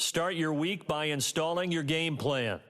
Start your week by installing your game plan.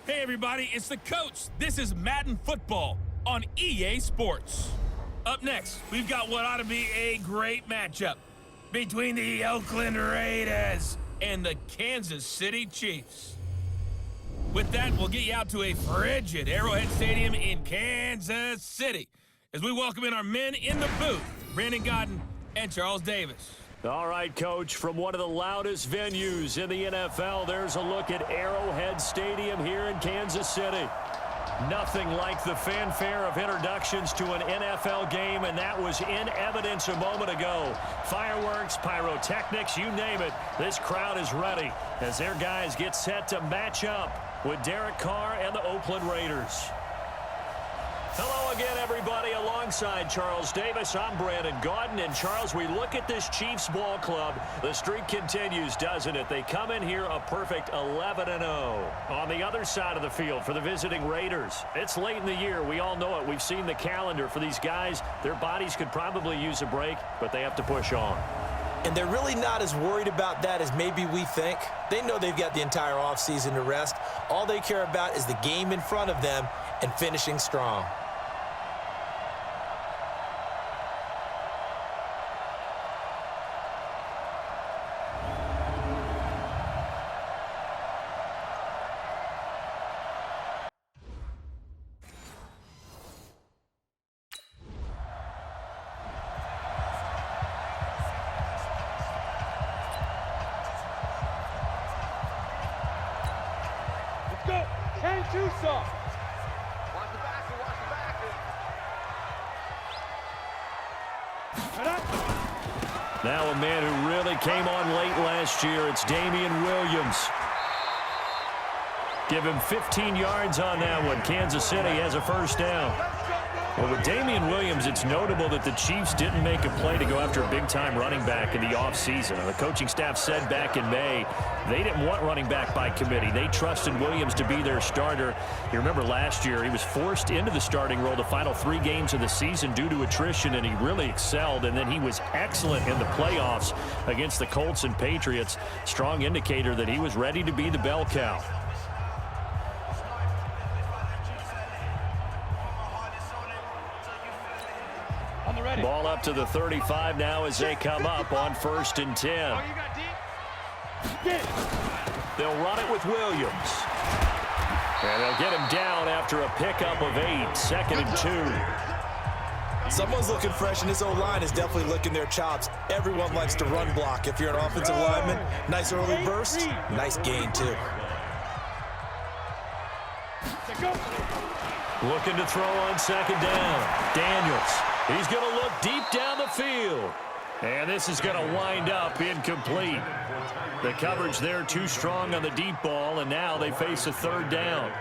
Hey everybody, it's the coach. This is Madden Football on EA Sports. Up next, we've got what ought to be a great matchup between the Oakland Raiders and the Kansas City Chiefs. With that, we'll get you out to a frigid Arrowhead Stadium in Kansas City as we welcome in our men in the booth, Brandon Godden and Charles Davis. All right, Coach, from one of the loudest venues in the NFL, there's a look at Arrowhead Stadium here in Kansas City. Nothing like the fanfare of introductions to an NFL game, and that was in evidence a moment ago. Fireworks, pyrotechnics, you name it, this crowd is ready as their guys get set to match up with Derek Carr and the Oakland Raiders. Hello again, everybody. Alongside Charles Davis, I'm Brandon Godden. And, Charles, we look at this Chiefs ball club. The streak continues, doesn't it? They come in here a perfect 11-0. On the other side of the field for the visiting Raiders, it's late in the year. We all know it. We've seen the calendar for these guys. Their bodies could probably use a break, but they have to push on. And they're really not as worried about that as maybe we think. They know they've got the entire offseason to rest. All they care about is the game in front of them and finishing strong. Now a man who really came on late last year, it's Damian Williams. Give him 15 yards on that one. Kansas City has a first down. Well, with Damian Williams, it's notable that the Chiefs didn't make a play to go after a big-time running back in the offseason. The coaching staff said back in May they didn't want running back by committee. They trusted Williams to be their starter. You remember last year he was forced into the starting role the final 3 games of the season due to attrition, and he really excelled. And then he was excellent in the playoffs against the Colts and Patriots. Strong indicator that he was ready to be the bell cow. Ball up to the 35 now as they come up on 1st and 10. They'll run it with Williams. And they'll get him down after a pickup of 8. 2nd and 2. Someone's looking fresh, and this O-line is definitely licking their chops. Everyone likes to run block. If you're an offensive lineman, nice early burst, nice gain, too. Looking to throw on second down. Daniels. He's going to look deep down the field. And this is going to wind up incomplete. The coverage there too strong on the deep ball, and now they face a third down.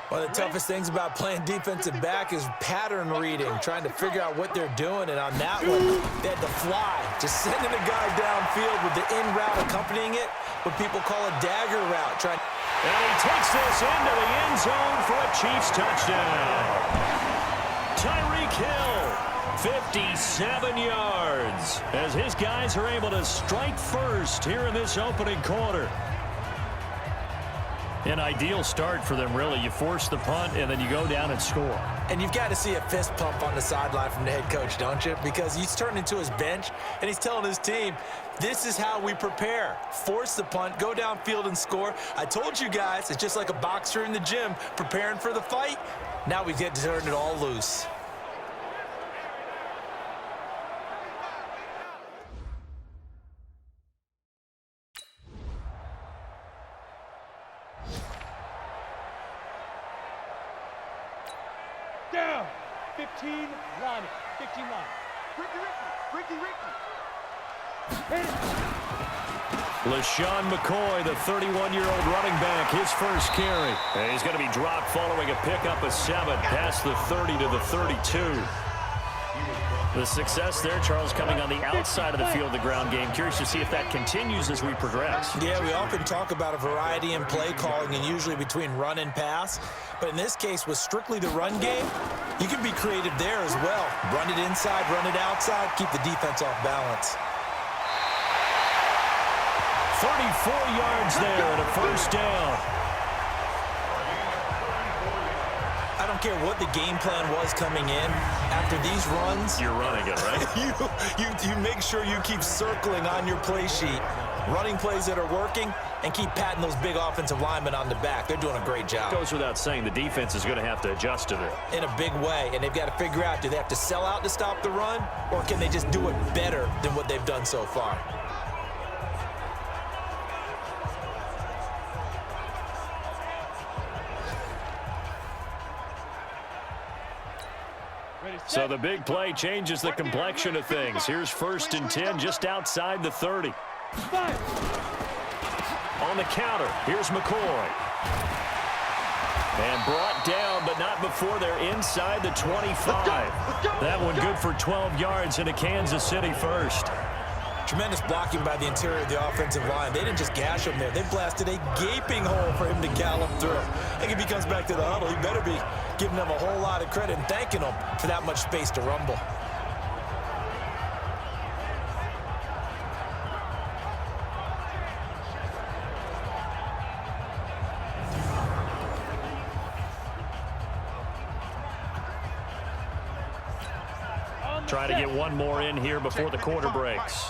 One of the toughest things about playing defensive back is pattern reading, trying to figure out what they're doing. And on that one, they had to fly, just sending a guy downfield with the in route accompanying it, what people call a dagger route. And he takes this into the end zone for a Chiefs touchdown. Tyreek Hill, 57 yards, as his guys are able to strike first here in this opening quarter. An ideal start for them, really. You force the punt, and then you go down and score. And you've got to see a fist pump on the sideline from the head coach, don't you? Because he's turning to his bench, and he's telling his team, this is how we prepare. Force the punt, go downfield and score. I told you guys, it's just like a boxer in the gym preparing for the fight. Now we get to turn it all loose. Down. 15 line. 15 line. Ricky. LaShawn McCoy, the 31-year-old running back, his first carry. And he's going to be dropped following a pickup of 7 past the 30 to the 32. The success there, Charles, coming on the outside of the field, the ground game. Curious to see if that continues as we progress. Yeah, we often talk about a variety in play calling and usually between run and pass. But in this case, with strictly the run game, you can be creative there as well. Run it inside, run it outside, keep the defense off balance. 34 yards there and a first down. I don't care what the game plan was coming in. After these runs, you're running it, right? you make sure you keep circling on your play sheet, running plays that are working, and keep patting those big offensive linemen on the back. They're doing a great job. Goes without saying, the defense is going to have to adjust to it. In a big way, and they've got to figure out, do they have to sell out to stop the run, or can they just do it better than what they've done so far? So the big play changes the complexion of things. Here's 1st and 10 just outside the 30. On the counter, here's McCoy. And brought down, but not before they're inside the 25. That one good for 12 yards into Kansas City first. Tremendous blocking by the interior of the offensive line. They didn't just gash him there. They blasted a gaping hole for him to gallop through. I think if he comes back to the huddle, he better be giving them a whole lot of credit and thanking them for that much space to rumble. Try to get one more in here before the quarter breaks.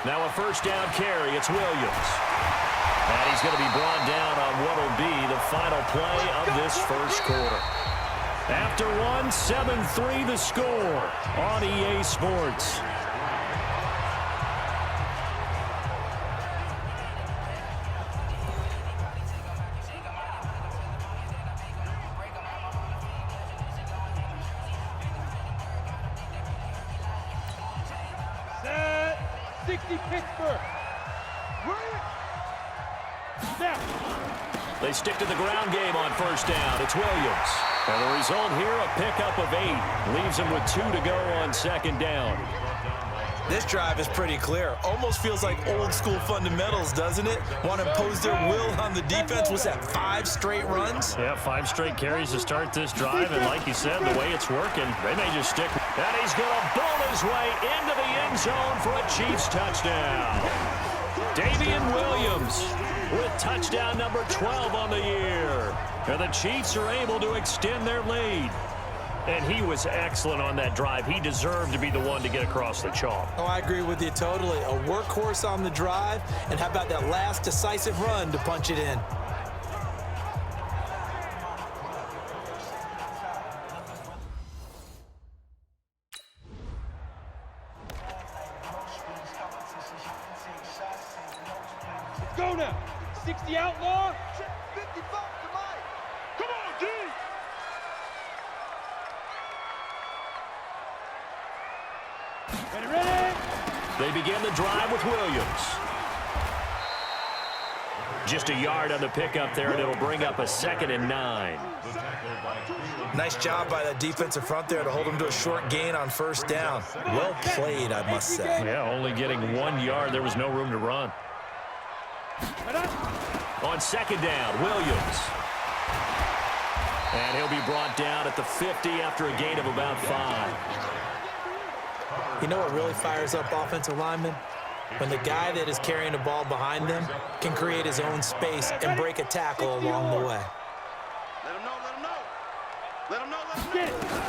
Now a first down carry. It's Williams. And he's going to be brought down on what will be the final play of this first quarter. After one, 7-3 the score on EA Sports. They stick to the ground game on first down. It's Williams. And the result here, a pickup of 8. Leaves him with 2 to go on second down. This drive is pretty clear. Almost feels like old school fundamentals, doesn't it? Want to impose their will on the defense. What's that, 5 straight runs? Yeah, 5 straight carries to start this drive. And like you said, the way it's working, they may just stick. And he's going to bowl his way into the end zone for a Chiefs touchdown. Damian Williams with touchdown number 12 on the year. And the Chiefs are able to extend their lead. And he was excellent on that drive. He deserved to be the one to get across the chalk. Oh, I agree with you totally. A workhorse on the drive. And how about that last decisive run to punch it in? go now. 60 outlaw. 55 to Mike. Come on, D. Ready. They begin the drive with Williams. Just a yard on the pickup there, and it'll bring up a 2nd and 9. Nice job by the defensive front there to hold him to a short gain on 1st down. Well played, I must say. Yeah, only getting 1 yard. There was no room to run. On 2nd down, Williams. And he'll be brought down at the 50 after a gain of about 5. You know what really fires up offensive linemen? When the guy that is carrying the ball behind them can create his own space and break a tackle along the way. Let him know, let him know. Let him know, let him know.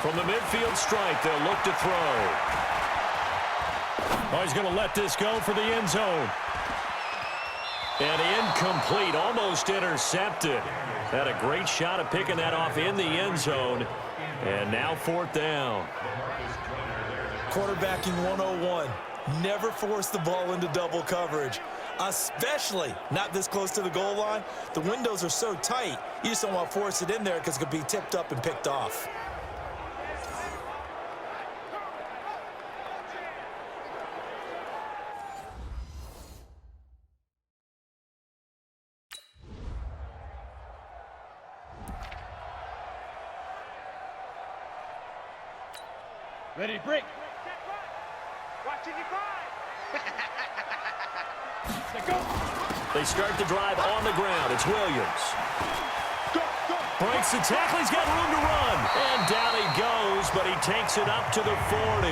From the midfield stripe, they'll look to throw. Oh, he's going to let this go for the end zone. And incomplete, almost intercepted. Had a great shot at picking that off in the end zone. And now 4th down. Quarterbacking 101. Never force the ball into double coverage, especially not this close to the goal line. The windows are so tight, you just don't want to force it in there because it could be tipped up and picked off. Ready, break. Watching you cry. They start the drive on the ground. It's Williams. Breaks the tackle. He's got room to run. And down he goes, but he takes it up to the 40.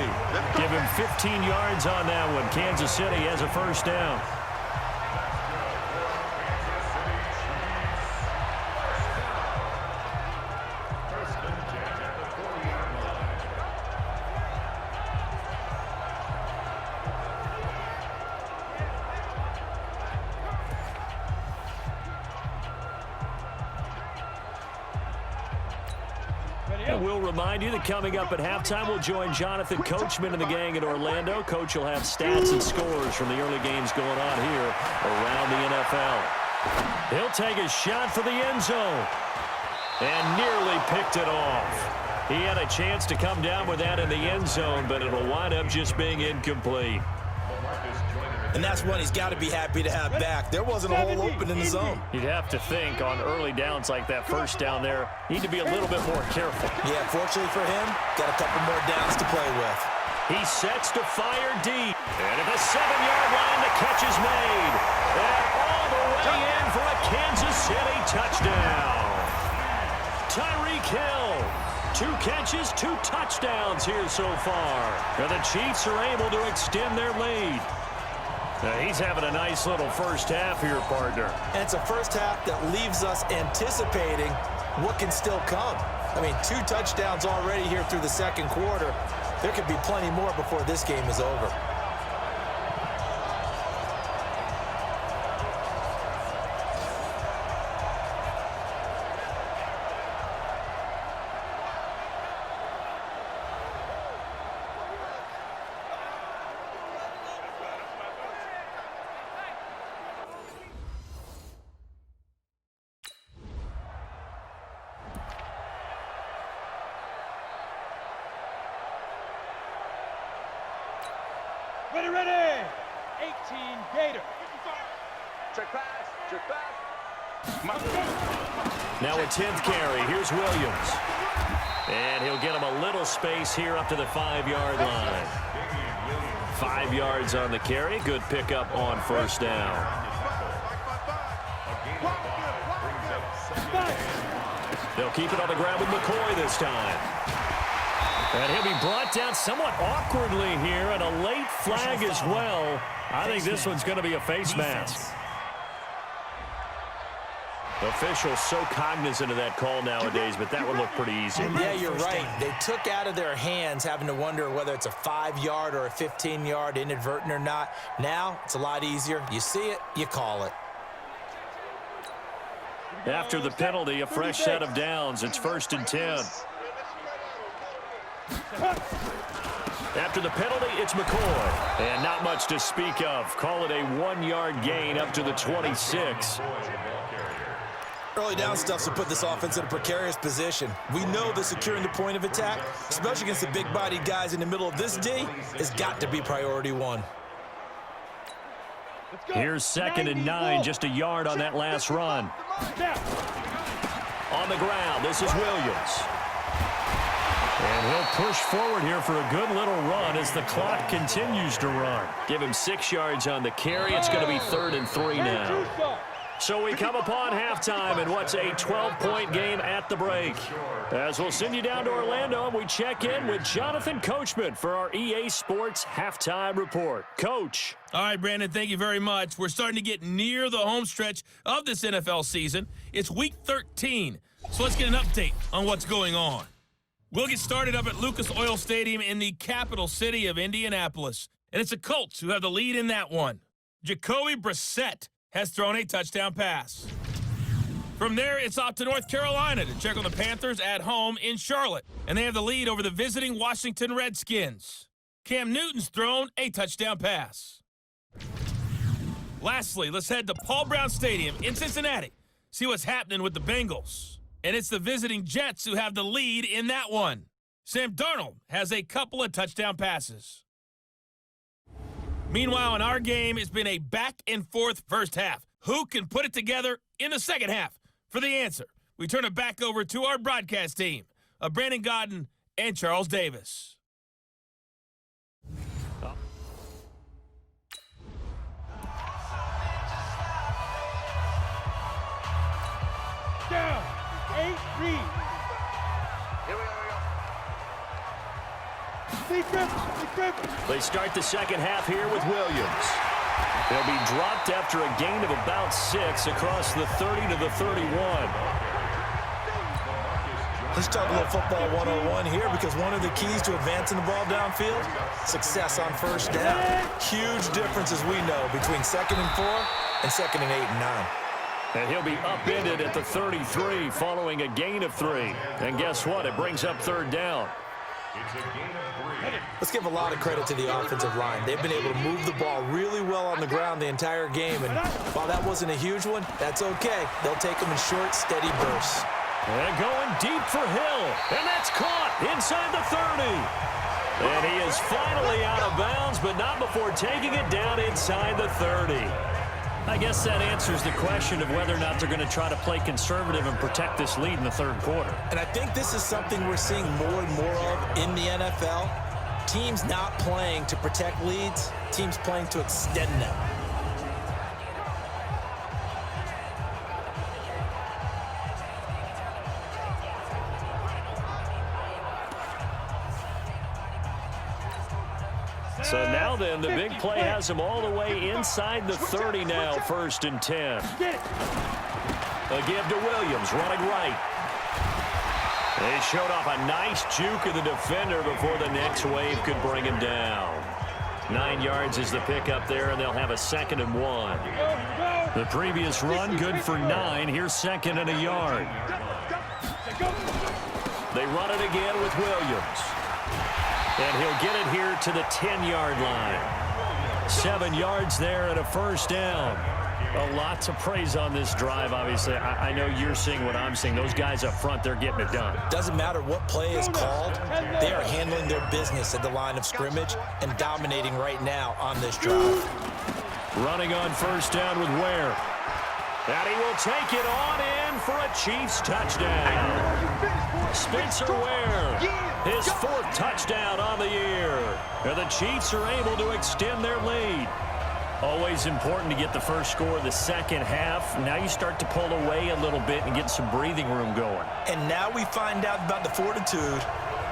Give him 15 yards on that one. Kansas City has a 1st down. We'll remind you that coming up at halftime, we'll join Jonathan Coachman and the gang in Orlando. Coach will have stats and scores from the early games going on here around the NFL. He'll take a shot for the end zone and nearly picked it off. He had a chance to come down with that in the end zone, but it'll wind up just being incomplete. And that's one he's got to be happy to have back. There wasn't a hole open in the zone. You'd have to think on early downs like that 1st down there, need to be a little bit more careful. Yeah, fortunately for him, got a couple more downs to play with. He sets to fire deep. And at the 7-yard line, the catch is made. And all the way in for a Kansas City touchdown. Tyreek Hill. 2 catches, 2 touchdowns here so far. And the Chiefs are able to extend their lead. Now he's having a nice little 1st half here, partner. And it's a 1st half that leaves us anticipating what can still come. I mean, 2 touchdowns already here through the 2nd quarter. There could be plenty more before this game is over. Ready. 18 Gator. Check pass. Check pass. Now a 10th carry. Here's Williams. And he'll get him a little space here up to the 5-yard line. 5 yards on the carry. Good pickup on 1st down. They'll keep it on the ground with McCoy this time. And he'll be brought down somewhat awkwardly here, and a late flag as well. I think this one's going to be a face mask. Officials so cognizant of that call nowadays, but that would look pretty easy. Yeah, you're right. They took out of their hands having to wonder whether it's a 5-yard or a 15-yard inadvertent or not. Now, it's a lot easier. You see it, you call it. After the penalty, a fresh set of downs. It's 1st and 10. After the penalty, it's McCoy. And not much to speak of. Call it a 1-yard gain up to the 26. Early down stuff to put this offense in a precarious position. We know that securing the point of attack, especially against the big-bodied guys in the middle of this D, has got to be priority one. Here's 2nd and 9, just a yard on that last run. On the ground, this is Williams. And he'll push forward here for a good little run as the clock continues to run. Give him 6 yards on the carry. It's going to be 3rd and 3 now. So we come upon halftime in what's a 12-point game at the break. As we'll send you down to Orlando, we check in with Jonathan Coachman for our EA Sports Halftime Report. Coach. All right, Brandon, thank you very much. We're starting to get near the home stretch of this NFL season. It's Week 13, so let's get an update on what's going on. We'll get started up at Lucas Oil Stadium in the capital city of Indianapolis, and it's the Colts who have the lead in that one. Jacoby Brissett has thrown a touchdown pass. From there, it's off to North Carolina to check on the Panthers at home in Charlotte, and they have the lead over the visiting Washington Redskins. Cam Newton's thrown a touchdown pass. Lastly, let's head to Paul Brown Stadium in Cincinnati, see what's happening with the Bengals. And it's the visiting Jets who have the lead in that one. Sam Darnold has a couple of touchdown passes. Meanwhile, in our game, it's been a back-and-forth first half. Who can put it together in the second half? For the answer, we turn it back over to our broadcast team of Brandon Godden and Charles Davis. Down. 8-3. They start the second half here with Williams. They'll be dropped after a gain of about 6 across the 30 to the 31. Let's talk a little football 101 here, because one of the keys to advancing the ball downfield, success on first down. Huge differences, we know, between 2nd and 4 and 2nd and 8 and 9. And he'll be upended at the 33 following a gain of 3. And guess what? It brings up 3rd down. Let's give a lot of credit to the offensive line. They've been able to move the ball really well on the ground the entire game. And while that wasn't a huge one, that's okay. They'll take them in short, steady bursts. And going deep for Hill. And that's caught inside the 30. And he is finally out of bounds, but not before taking it down inside the 30. I guess that answers the question of whether or not they're going to try to play conservative and protect this lead in the 3rd quarter. And I think this is something we're seeing more and more of in the NFL. Teams not playing to protect leads, teams playing to extend them. So now then, the big play has him all the way inside the 30 now, 1st and 10. A give to Williams, running right. They showed off a nice juke of the defender before the next wave could bring him down. 9 yards is the pickup there, and they'll have a 2nd and 1. The previous run good for 9. Here's 2nd and a yard. They run it again with Williams. And he'll get it here to the 10-yard line. 7 yards there and a 1st down. A lot to praise on this drive, obviously. I know you're seeing what I'm seeing. Those guys up front, they're getting it done. Doesn't matter what play is called. They are handling their business at the line of scrimmage and dominating right now on this drive. Running on 1st down with Ware. And he will take it on in for a Chiefs touchdown. Spencer Ware, his 4th touchdown on the year. And the Chiefs are able to extend their lead. Always important to get the first score of the second half. Now you start to pull away a little bit and get some breathing room going. And now we find out about the fortitude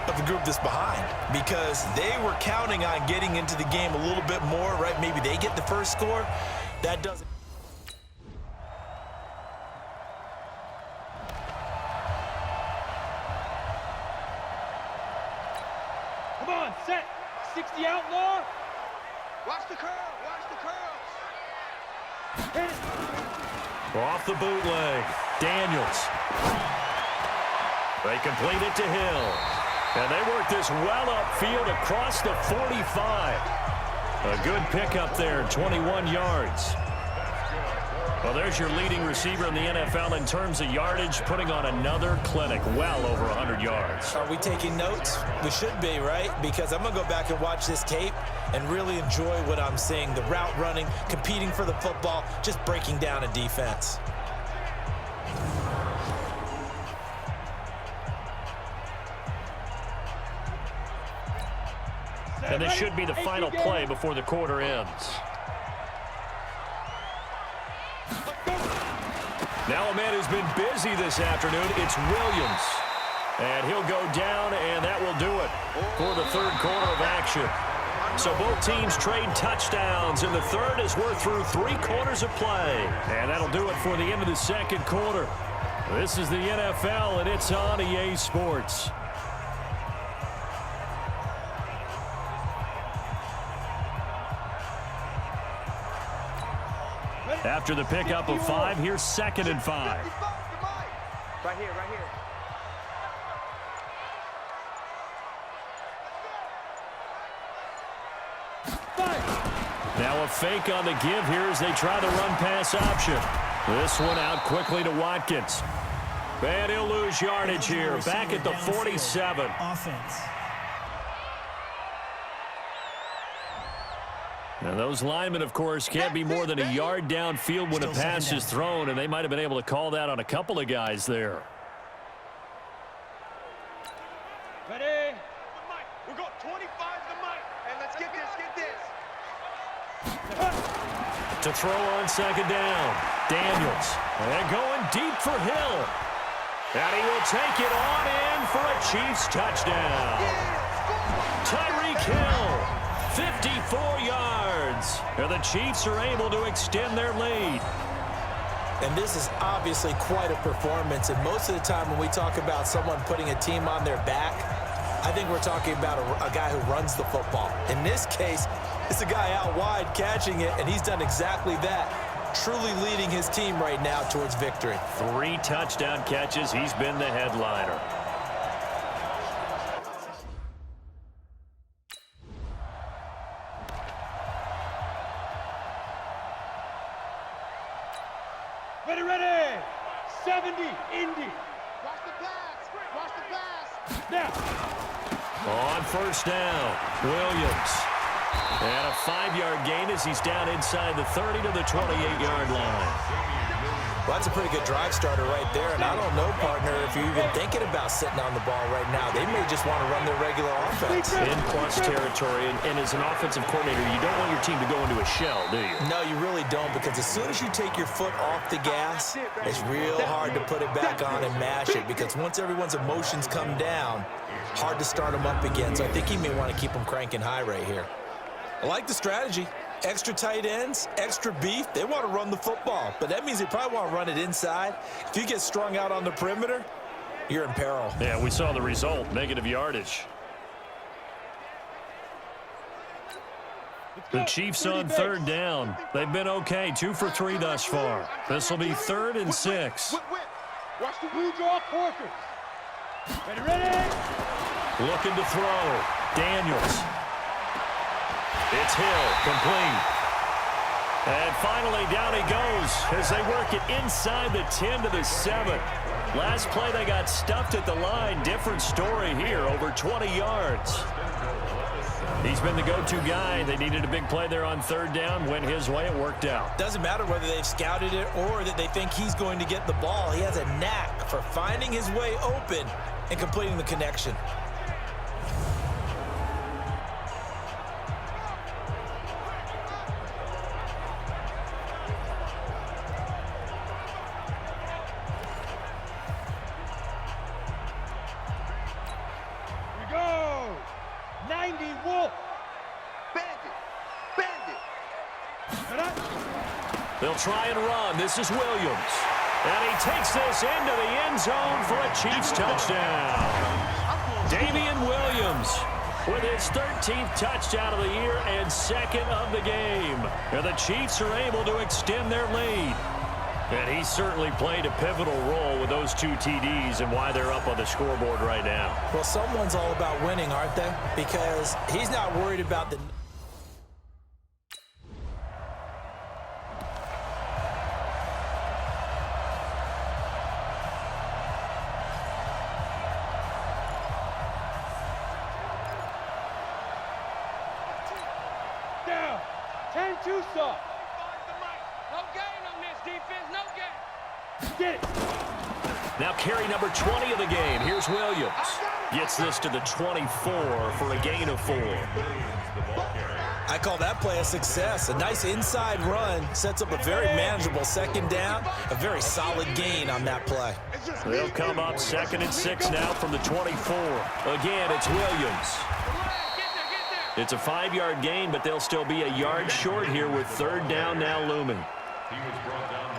of the group that's behind, because they were counting on getting into the game a little bit more, right? Maybe they get the first score. That doesn't. Come on, set. 60 outlaw. Watch the curl. Watch the curls. Hit it. Off the bootleg. Daniels. They complete it to Hill. And they work this well upfield across the 45. A good pickup there, 21 yards. Well, there's your leading receiver in the NFL in terms of yardage, putting on another clinic, well over 100 yards. Are we taking notes? We should be, right? Because I'm going to go back and watch this tape and really enjoy what I'm seeing. The route running, competing for the football, just breaking down a defense. And this should be the final play before the quarter ends. Now a man who's been busy this afternoon, it's Williams. And he'll go down, and that will do it for the third quarter of action. So both teams trade touchdowns, and the third as we're through 3 quarters of play. And that'll do it for the end of the second quarter. This is the NFL, and it's on EA Sports. After the pickup of 5, here's 2nd and 5. Right here, right here. Now a fake on the give here as they try the run-pass option. This one out quickly to Watkins. And he'll lose yardage here, back at the 47. Offense. And those linemen, of course, can't be more than a yard downfield when a pass is thrown, and they might have been able to call that on a couple of guys there. Ready? We're going 25 to Mike. And let's get this, To throw on 2nd down, Daniels. And going deep for Hill. And he will take it on in for a Chiefs touchdown. Tyreek Hill. 54 yards. And the Chiefs are able to extend their lead. And this is obviously quite a performance. And most of the time when we talk about someone putting a team on their back, I think we're talking about a guy who runs the football. In this case, it's a guy out wide catching it, and he's done exactly that, truly leading his team right now towards victory. 3 touchdown catches. He's been the headliner. Ready, ready. 70, Indy. Watch the pass. Watch the pass. Now. On 1st down, Williams. And a 5-yard gain as he's down inside the 30 to the 28-yard line. Well, that's a pretty good drive starter right there. And I don't know, partner, if you're even thinking about sitting on the ball right now. They may just want to run their regular offense. In plus territory, and as an offensive coordinator, you don't want your team to go into a shell, do you? No, you really don't, because as soon as you take your foot off the gas, it's real hard to put it back on and mash it, because once everyone's emotions come down, hard to start them up again. So I think he may want to keep them cranking high right here. I like the strategy. Extra tight ends, extra beef. They want to run the football, but that means they probably want to run it inside. If you get strung out on the perimeter, you're in peril. Yeah, we saw the result, negative yardage. The Chiefs on 3rd down. They've been okay, 2 for 3 thus far. This will be 3rd and 6. Watch the blue draw quarters. Ready, ready. Looking to throw. Daniels. It's Hill, complete. And finally, down he goes as they work it inside the 10 to the 7. Last play, they got stuffed at the line. Different story here, over 20 yards. He's been the go-to guy. They needed a big play there on 3rd down. Went his way, it worked out. Doesn't matter whether they've scouted it or that they think he's going to get the ball. He has a knack for finding his way open and completing the connection. They'll try and run. This is Williams. And he takes this into the end zone for a Chiefs touchdown. Damian Williams with his 13th touchdown of the year and 2nd of the game. And the Chiefs are able to extend their lead. And he certainly played a pivotal role with those 2 TDs and why they're up on the scoreboard right now. Well, someone's all about winning, aren't they? Because he's not worried about the... Down. 10-2 soft. No gain on this defense, no gain. Get it. Now carry number 20 of the game. Here's Williams. Gets this to the 24 for a gain of 4. I call that play a success. A nice inside run sets up a very manageable second down. A very solid gain on that play. They'll come up 2nd and 6 now from the 24. Again, it's Williams. It's a 5-yard gain, but they'll still be a yard short here with 3rd down now looming.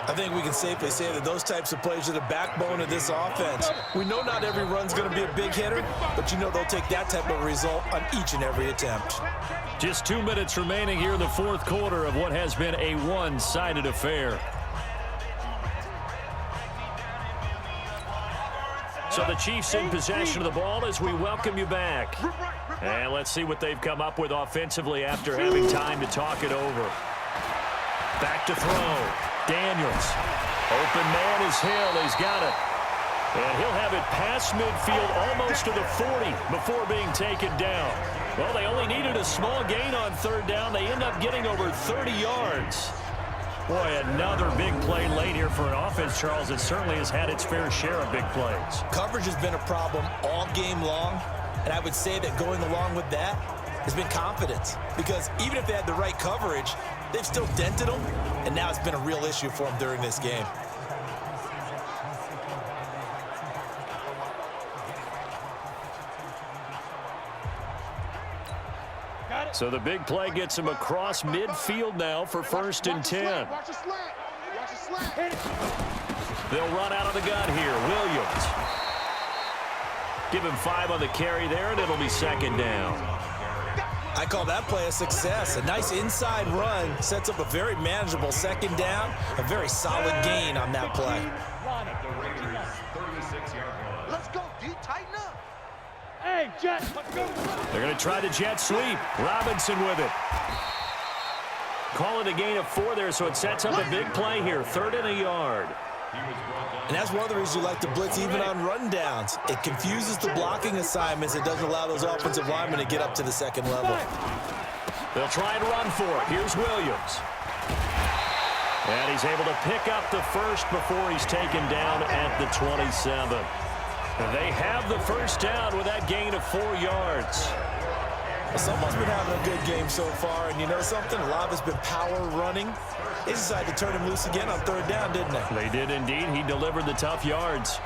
I think we can safely say that those types of plays are the backbone of this offense. We know not every run's going to be a big hitter, but you know they'll take that type of result on each and every attempt. Just 2 minutes remaining here in the 4th quarter of what has been a one-sided affair. So the Chiefs in possession of the ball as we welcome you back. And let's see what they've come up with offensively after having time to talk it over. Back to throw. Daniels. Open man is Hill. He's got it. And he'll have it past midfield almost to the 40 before being taken down. Well, they only needed a small gain on 3rd down. They end up getting over 30 yards. Boy, another big play late here for an offense, Charles, that certainly has had its fair share of big plays. Coverage has been a problem all game long, and I would say that going along with that has been confidence. Because even if they had the right coverage, they've still dented them, and now it's been a real issue for them during this game. So the big play gets him across midfield now for 1st and 10. Watch the slant. Watch the slant. They'll run out of the gun here. Williams. Give him 5 on the carry there, and it'll be 2nd down. I call that play a success. A nice inside run sets up a very manageable 2nd down. A very solid gain on that play. Let's go, D. Tighten up. Hey, Jet, let's go. They're going to try the jet sweep. Robinson with it. Call it a gain of 4 there, so it sets up a big play here. 3rd and a yard. And that's one of the reasons you like to blitz even on rundowns. It confuses the blocking assignments. It doesn't allow those offensive linemen to get up to the 2nd level. They'll try and run for it. Here's Williams. And he's able to pick up the 1st before he's taken down at the 27. And they have the 1st down with that gain of 4 yards. Someone's been having a good game so far, and you know something? A lot of it's been power running. They decided to turn him loose again on 3rd down, didn't they? They did indeed. He delivered the tough yards.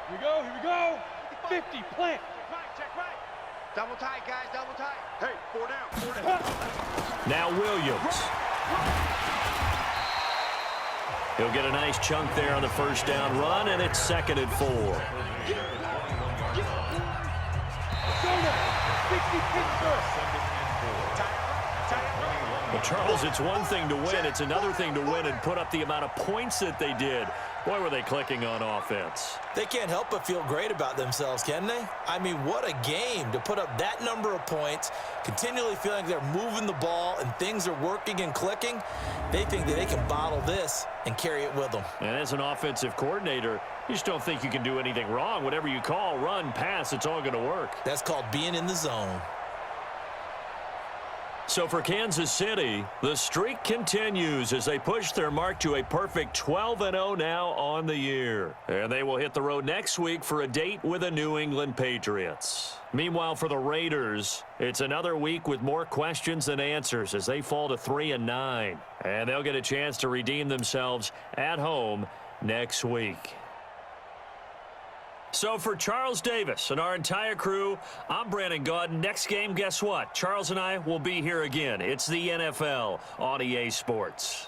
Here we go. 50, plant. Check right. Double tight, guys, double tight. Hey, 4 down. Now Williams. He'll get a nice chunk there on the 1st down run, and it's 2nd and 4. Well, Charles, it's one thing to win. It's another thing to win and put up the amount of points that they did. Boy, were they clicking on offense. They can't help but feel great about themselves, can they? I mean, what a game to put up that number of points, continually feeling they're moving the ball and things are working and clicking. They think that they can bottle this and carry it with them. And as an offensive coordinator, you just don't think you can do anything wrong. Whatever you call, run, pass, it's all going to work. That's called being in the zone. So for Kansas City, the streak continues as they push their mark to a perfect 12-0 now on the year. And they will hit the road next week for a date with the New England Patriots. Meanwhile, for the Raiders, it's another week with more questions than answers as they fall to 3-9. And they'll get a chance to redeem themselves at home next week. So for Charles Davis and our entire crew, I'm Brandon Gaudin. Next game, guess what? Charles and I will be here again. It's the NFL on EA Sports.